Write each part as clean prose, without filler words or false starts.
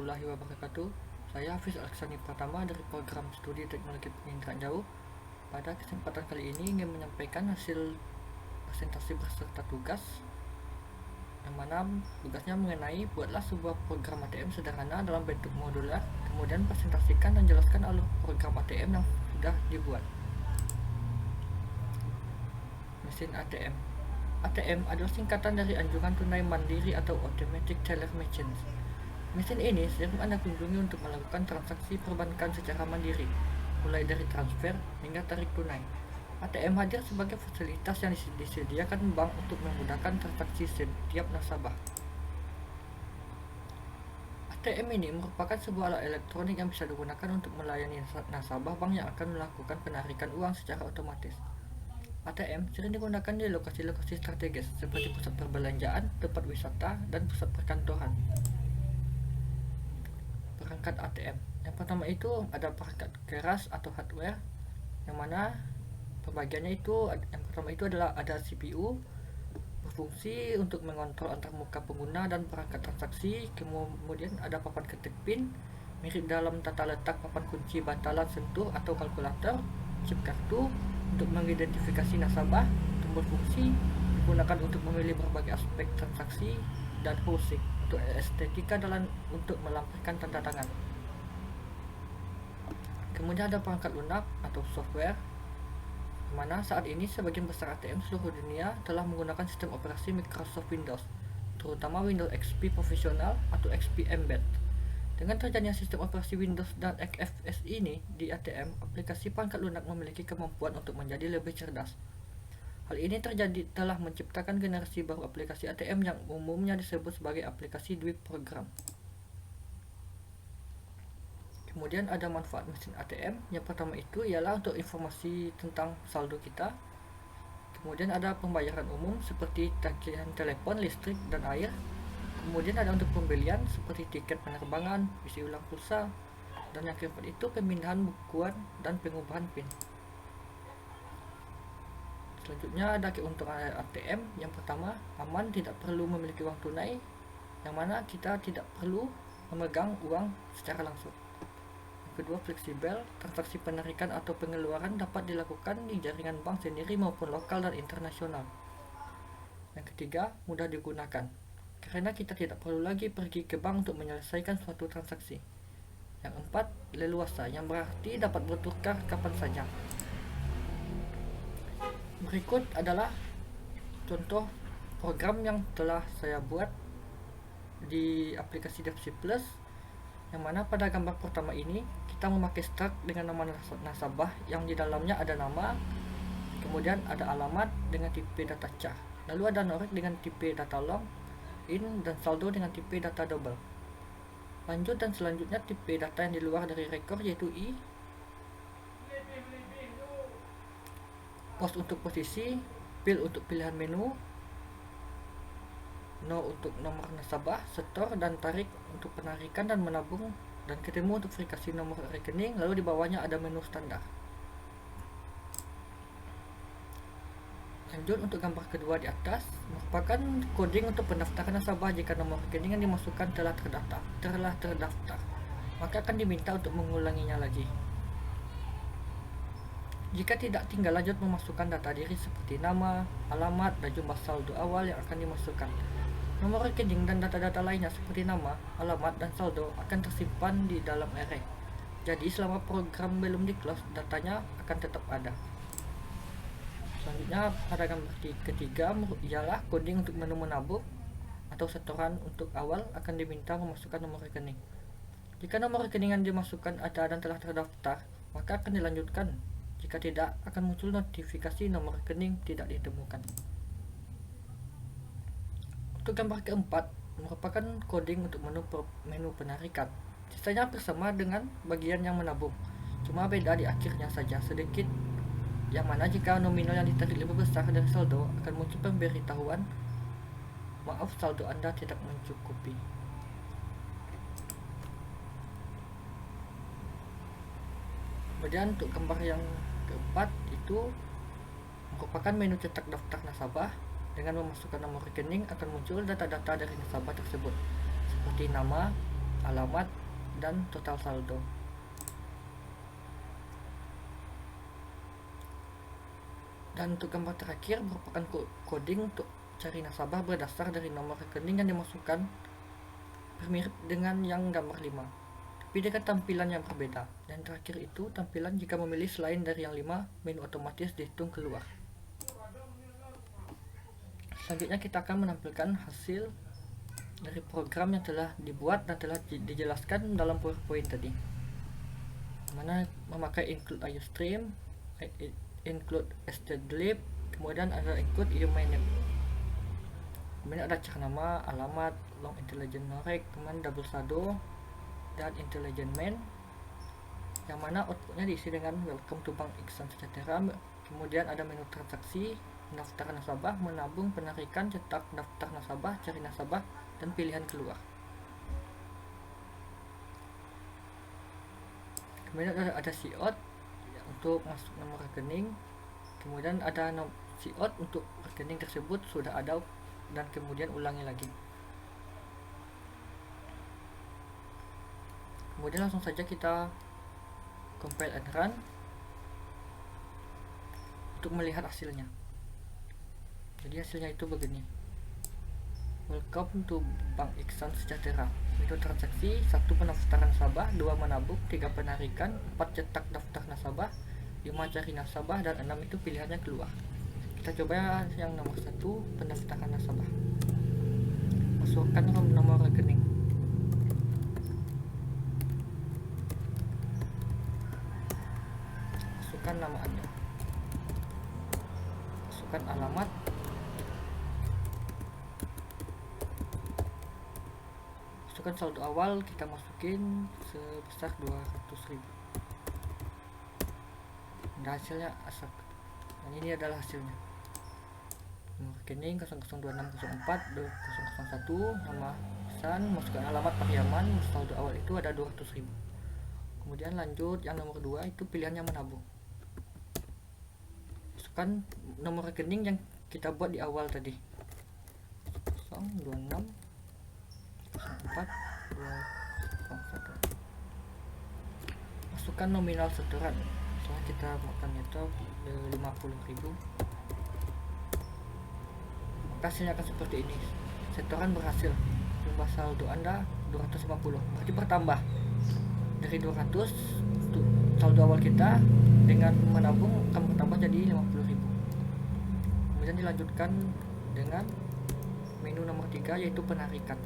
warahmatullahi wabarakatuh. Saya Hafiz Alexani Pratama dari program studi teknologi penginderaan jauh. Pada kesempatan kali ini ingin menyampaikan hasil presentasi beserta tugas, yang mana tugasnya mengenai buatlah sebuah program ATM sederhana dalam bentuk modular, kemudian presentasikan dan jelaskan alur program ATM yang sudah dibuat. Mesin ATM. ATM adalah singkatan dari anjungan tunai mandiri atau Automatic Teller Machines. Mesin ini sering Anda kunjungi untuk melakukan transaksi perbankan secara mandiri, mulai dari transfer hingga tarik tunai. ATM hadir sebagai fasilitas yang disediakan bank untuk memudahkan transaksi setiap nasabah. ATM ini merupakan sebuah alat elektronik yang bisa digunakan untuk melayani nasabah bank yang akan melakukan penarikan uang secara otomatis. ATM sering digunakan di lokasi-lokasi strategis seperti pusat perbelanjaan, tempat wisata, dan pusat perkantoran. Perangkat ATM. Yang pertama itu ada perangkat keras atau hardware, yang mana pembagiannya itu yang pertama itu adalah ada CPU berfungsi untuk mengontrol antar muka pengguna dan perangkat transaksi. Kemudian ada papan ketik PIN mirip dalam tata letak papan kunci bantalan sentuh atau kalkulator. Chip kartu untuk mengidentifikasi nasabah. Tombol fungsi digunakan untuk memilih berbagai aspek transaksi, dan housing untuk estetika dalam untuk melampirkan tanda tangan. Kemudian ada perangkat lunak atau software, mana saat ini sebagian besar ATM seluruh dunia telah menggunakan sistem operasi Microsoft Windows, terutama Windows XP Professional atau XP Embed. Dengan terjadinya sistem operasi Windows dan XFS ini di ATM, aplikasi perangkat lunak memiliki kemampuan untuk menjadi lebih cerdas. Hal ini telah menciptakan generasi baru aplikasi ATM yang umumnya disebut sebagai aplikasi duit program. Kemudian ada manfaat mesin ATM. Yang pertama itu ialah untuk informasi tentang saldo kita. Kemudian ada pembayaran umum seperti tagihan telepon, listrik, dan air. Kemudian ada untuk pembelian seperti tiket penerbangan, isi ulang pulsa, dan yang keempat itu pemindahan bukuan dan pengubahan PIN. Selanjutnya ada keuntungan ATM. Yang pertama, aman, tidak perlu memiliki uang tunai, yang mana kita tidak perlu memegang uang secara langsung. Yang kedua, fleksibel, transaksi penarikan atau pengeluaran dapat dilakukan di jaringan bank sendiri maupun lokal dan internasional. Yang ketiga, mudah digunakan, karena kita tidak perlu lagi pergi ke bank untuk menyelesaikan suatu transaksi. Yang keempat, leluasa, yang berarti dapat bertukar kapan saja. Berikut adalah contoh program yang telah saya buat di aplikasi DevC Plus, yang mana pada gambar pertama ini kita memakai start dengan nama nasabah yang di dalamnya ada nama, kemudian ada alamat dengan tipe data char, lalu ada norek dengan tipe data long, in, dan saldo dengan tipe data double. Lanjut dan selanjutnya tipe data yang di luar dari rekor yaitu i, post untuk posisi, pil untuk pilihan menu, no untuk nomor nasabah, setor dan tarik untuk penarikan dan menabung, dan ketemu untuk verifikasi nomor rekening. Lalu di bawahnya ada menu standar. Lanjut untuk gambar kedua di atas, merupakan coding untuk pendaftaran nasabah. Jika nomor rekening yang dimasukkan telah terdaftar, maka akan diminta untuk mengulanginya lagi. Jika tidak, tinggal lanjut memasukkan data diri seperti nama, alamat, dan jumlah saldo awal yang akan dimasukkan. Nomor rekening dan data-data lainnya seperti nama, alamat, dan saldo akan tersimpan di dalam array. Jadi selama program belum di-close, datanya akan tetap ada. Selanjutnya pada gambar ketiga ialah coding untuk menu menabung atau setoran. Untuk awal akan diminta memasukkan nomor rekening. Jika nomor rekening yang dimasukkan ada dan telah terdaftar, maka akan dilanjutkan. Jika tidak, akan muncul notifikasi nomor rekening tidak ditemukan. Untuk gambar keempat merupakan coding untuk menu penarikan. Sisanya hampir sama dengan bagian yang menabung, cuma beda di akhirnya saja sedikit, yang mana jika nominal yang ditarik lebih besar dari saldo akan muncul pemberitahuan, maaf, saldo Anda tidak mencukupi. Kemudian untuk gambar yang keempat itu merupakan menu cetak daftar nasabah. Dengan memasukkan nomor rekening akan muncul data-data dari nasabah tersebut seperti nama, alamat, dan total saldo. Dan untuk gambar terakhir merupakan coding untuk cari nasabah berdasar dari nomor rekening yang dimasukkan, mirip dengan yang gambar 5, tapi dengan tampilan yang berbeda. Dan terakhir itu tampilan jika memilih selain dari yang 5, menu otomatis dihitung keluar. Selanjutnya kita akan menampilkan hasil dari program yang telah dibuat dan telah dijelaskan dalam PowerPoint tadi, mana memakai include IOStream, include stdlib, kemudian ada include IOMyName, kemudian ada cek nama, alamat, long intelligent norek, kemudian double saldo, dan intelligent main, yang mana outputnya diisi dengan welcome to Bank Iksan Sejahtera. Kemudian ada menu transaksi, daftar nasabah, menabung, penarikan, cetak daftar nasabah, cari nasabah, dan pilihan keluar. Kemudian ada COD untuk masuk nomor rekening, kemudian ada COD untuk rekening tersebut sudah ada, dan kemudian ulangi lagi. Kemudian langsung saja kita compile and run untuk melihat hasilnya. Jadi hasilnya itu begini. Welcome to Bank Iksan Sejahtera. Menu transaksi: 1 pendaftaran nasabah, 2 menabung, 3 penarikan, 4 cetak daftar nasabah, 5 cari nasabah, dan 6 itu pilihannya keluar. Kita coba yang nomor 1, pendaftaran nasabah. Masukkan nomor rekening. Masukkan nama Anda. Masukkan alamat. Masukkan saldo awal, kita masukin sebesar 200.000. Dan hasilnya asap. Dan ini adalah hasilnya. Nomor rekening 002604 2001, nama pesan, masukkan alamat Pariaman, saldo awal itu ada 200.000. Kemudian lanjut yang nomor 2 itu pilihannya menabung. Masukkan nomor rekening yang kita buat di awal tadi. 026 4 201. Masukkan nominal setoran. Setelah kita buatkan itu 50.000. Maka hasilnya akan seperti ini. Setoran berhasil. Jumlah saldo Anda 250. Berarti bertambah dari 200 untuk saldo awal kita, dengan menabung akan bertambah jadi 50.000. Kemudian dilanjutkan dengan menu nomor 3, yaitu penarikan.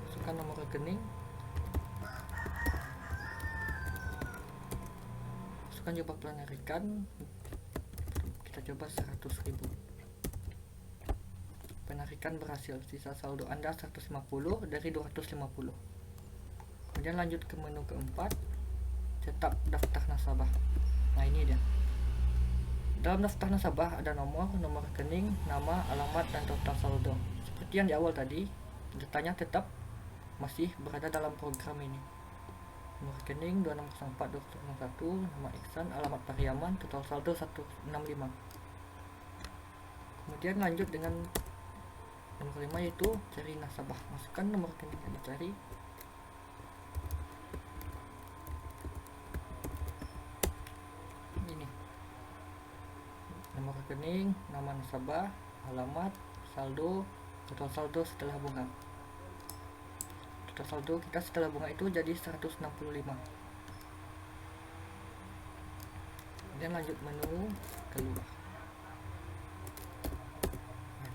Masukkan nomor rekening, masukkan jumlah penarikan, kita coba 100.000. Penarikan berhasil, sisa saldo Anda 150 dari 250. Kemudian lanjut ke menu keempat, cetak daftar nasabah. Nah ini dia. Dalam daftar nasabah ada nomor rekening, nama, alamat, dan total saldo. Seperti yang di awal tadi, datanya tetap masih berada dalam program ini. Nomor rekening 2604-2001, nama Iksan, alamat Pariaman, total saldo 165. Kemudian lanjut dengan nomor 5, yaitu cari nasabah. Masukkan nomor rekening yang dicari. Ini nomor rekening, nama nasabah, alamat, saldo, total saldo setelah bunga. Total saldo kita setelah bunga itu jadi 165. Kemudian lanjut menu keluar.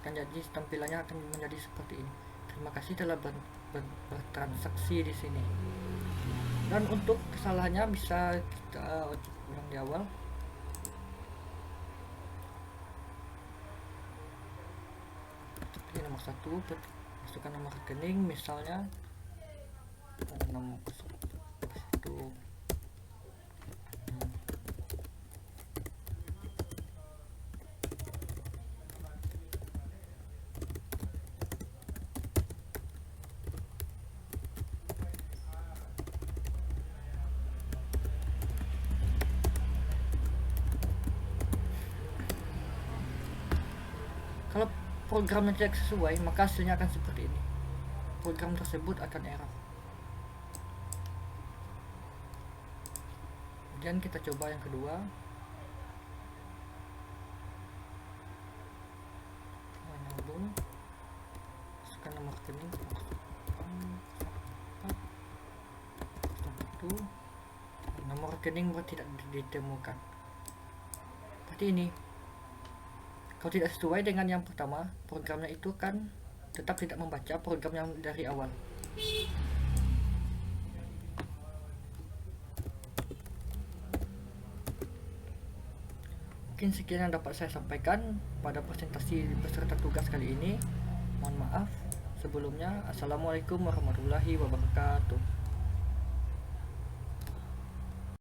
Akan jadi tampilannya akan menjadi seperti ini. Terima kasih telah bertransaksi di sini. Dan untuk kesalahannya bisa kita ulang di awal. Seperti nomor 1, masukkan nomor rekening, misalnya 601. Kalau programnya tidak sesuai, maka hasilnya akan seperti ini. program tersebut akan error. Kemudian kita coba yang kedua. Menyambung, masukkan nomor rekening, nomor rekening tidak ditemukan. Seperti ini. Kalau tidak sesuai dengan yang pertama, programnya itu kan tetap tidak membaca program yang dari awal. Mungkin sekian yang dapat saya sampaikan pada presentasi beserta tugas kali ini. Mohon maaf sebelumnya. Assalamualaikum warahmatullahi wabarakatuh.